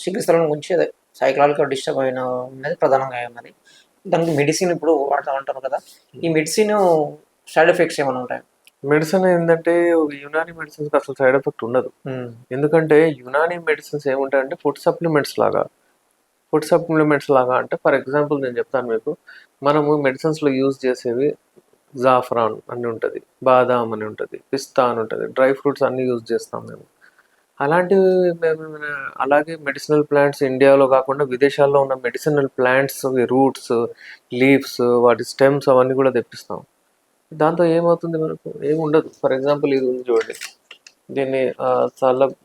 చికిత్సల గురించి అదే psychological disturb అయిన ఉన్నది ప్రధానంగా ఉన్నది. దానికి మెడిసిన్ ఇప్పుడు వాడతా ఉంటారు కదా! ఈ మెడిసిన్ సైడ్ ఎఫెక్ట్స్ ఏమైనా ఉంటాయా? మెడిసిన్ ఏంటంటే యునాని మెడిసిన్స్‌కి అసలు సైడ్ ఎఫెక్ట్ ఉండదు. ఎందుకంటే యునాని మెడిసిన్స్ ఏముంటాయంటే ఫుడ్ సప్లిమెంట్స్ లాగా అంటే ఫర్ ఎగ్జాంపుల్ నేను చెప్తాను మీకు. మనము మెడిసిన్స్‌లో యూజ్ చేసేవి జాఫ్రాన్ అని ఉంటది. బాదాం అని ఉంటది. పిస్తా అని ఉంటది. డ్రై ఫ్రూట్స్ అన్నీ యూజ్ చేస్తాం మేము. అలాంటివి మేము అలాగే మెడిసినల్ ప్లాంట్స్ ఇండియాలో కాకుండా విదేశాల్లో ఉన్న మెడిసినల్ ప్లాంట్స్ రూట్స్, లీవ్స్, వాటి స్టెమ్స్ అవన్నీ కూడా తెప్పిస్తాం. దాంతో ఏమవుతుంది మనకు? ఏముండదు. ఫర్ ఎగ్జాంపుల్ ఇది ఉంది చూడండి. దీన్ని సలబ్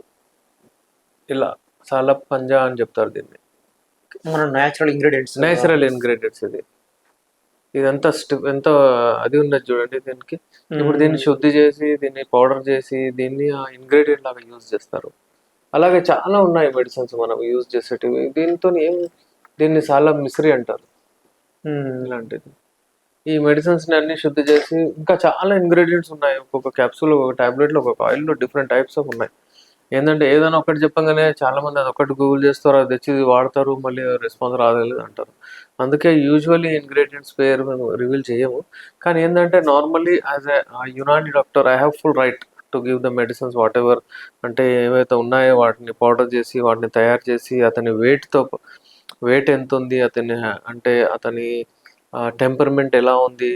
ఇలా సలబ్ పంజా అని చెప్తారు దీన్ని. మన నేచురల్ ఇంగ్రీడియంట్స్ ఇది. ఇదంతా ఎంత అది ఉన్నది చూడండి దీనికి. ఇప్పుడు దీన్ని శుద్ధి చేసి, దీన్ని పౌడర్ చేసి, దీన్ని ఆ ఇంగ్రీడియంట్ లాగా యూజ్ చేస్తారు. అలాగే చాలా ఉన్నాయి మెడిసిన్స్ మనం యూజ్ చేసేటివి. దీన్ని చాలా మిశ్రీ అంటారు. ఇలాంటిది. ఈ మెడిసిన్స్‌ని అన్ని శుద్ధి చేసి ఇంకా చాలా ఇంగ్రీడియంట్స్ ఉన్నాయి. ఒక్కొక్క క్యాప్సూల్, ఒక్కొక్క టాబ్లెట్‌లో, ఒక్కొక్క ఆయిల్‌లో డిఫరెంట్ టైప్స్ ఆఫ్ ఉన్నాయి. ఏందంటే ఏదైనా ఒకటి చెప్పంగానే చాలామంది అదొక్కటి గూగుల్ చేస్తారు, అది తెచ్చి వాడతారు, మళ్ళీ రెస్పాన్స్ రాలేదు అంటారు. అందుకే యూజువల్లీ ఇంగ్రీడియంట్స్ పేరు మేము రివీల్ చేయము. కానీ ఏందంటే normally as a Unani doctor I have full right to give the medicines whatever. అంటే ఏవైతే ఉన్నాయో వాటిని పౌడర్ చేసి, వాటిని తయారు చేసి, అతని వెయిట్ ఎంతుంది, అతని టెంపర్మెంట్ ఎలా ఉంది,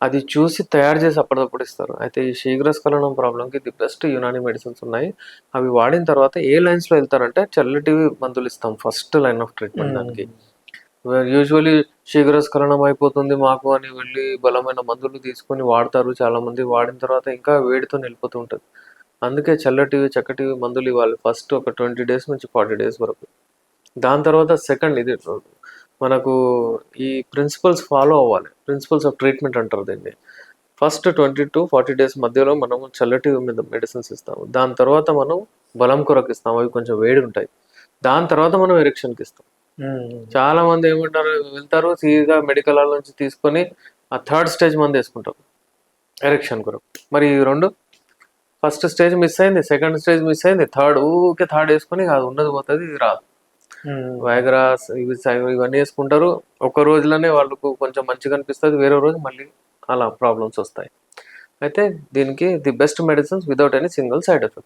అది చూసి తయారు చేసి అప్పటికప్పుడు ఇస్తారు. అయితే ఈ శీఘ్రస్ఖలనం ప్రాబ్లంకి ది బెస్ట్ యునాని మెడిసిన్స్ ఉన్నాయి. అవి వాడిన తర్వాత ఏ లైన్స్‌లో వెళ్తారంటే చల్లటివి మందులు ఇస్తాం ఫస్ట్ లైన్ ఆఫ్ ట్రీట్మెంట్ దానికి. యూజువల్లీ శీఘ్రస్ఖలనం అయిపోతుంది మాకు అని వెళ్ళి బలమైన మందులు తీసుకొని వాడతారు చాలామంది. వాడిన తర్వాత ఇంకా వేడితో వెళ్ళిపోతూ ఉంటుంది. అందుకే చల్లటివి, చక్కటివి మందులు ఇవ్వాలి ఫస్ట్ ఒక 20 డేస్ నుంచి 40 డేస్ వరకు. దాని తర్వాత సెకండ్ ఇది మనకు ఈ ప్రిన్సిపల్స్ ఫాలో అవ్వాలి. ప్రిన్సిపల్స్ ఆఫ్ ట్రీట్మెంట్ అంటారు దీన్ని. ఫస్ట్ 20 to 40 డేస్ మధ్యలో మనము చల్లటి మెడిసిన్స్ ఇస్తాము. దాని తర్వాత మనం బలం కొరకు ఇస్తాము. అవి కొంచెం వేడి ఉంటాయి. దాని తర్వాత మనం ఎరెక్షన్కి ఇస్తాం. చాలా మంది ఏమంటారు, వెళ్తారు సీదా మెడికల్ హాల్ నుంచి తీసుకొని ఆ థర్డ్ స్టేజ్ మంది వేసుకుంటారు ఎరెక్షన్ కొరకు. మరి ఈ రెండు ఫస్ట్ స్టేజ్ మిస్ అయింది, సెకండ్ స్టేజ్ మిస్ అయింది, థర్డ్ వేసుకొని అది ఉన్నది పోతుంది, ఇది రాదు. వైగ్రాస్ ఇవన్నీ వేసుకుంటారు. ఒక రోజులోనే వాళ్ళకు కొంచెం మంచిగా అనిపిస్తుంది, వేరే రోజు మళ్ళీ అలా ప్రాబ్లమ్స్ వస్తాయి. అయితే దీనికి the best medicines without any single side effect.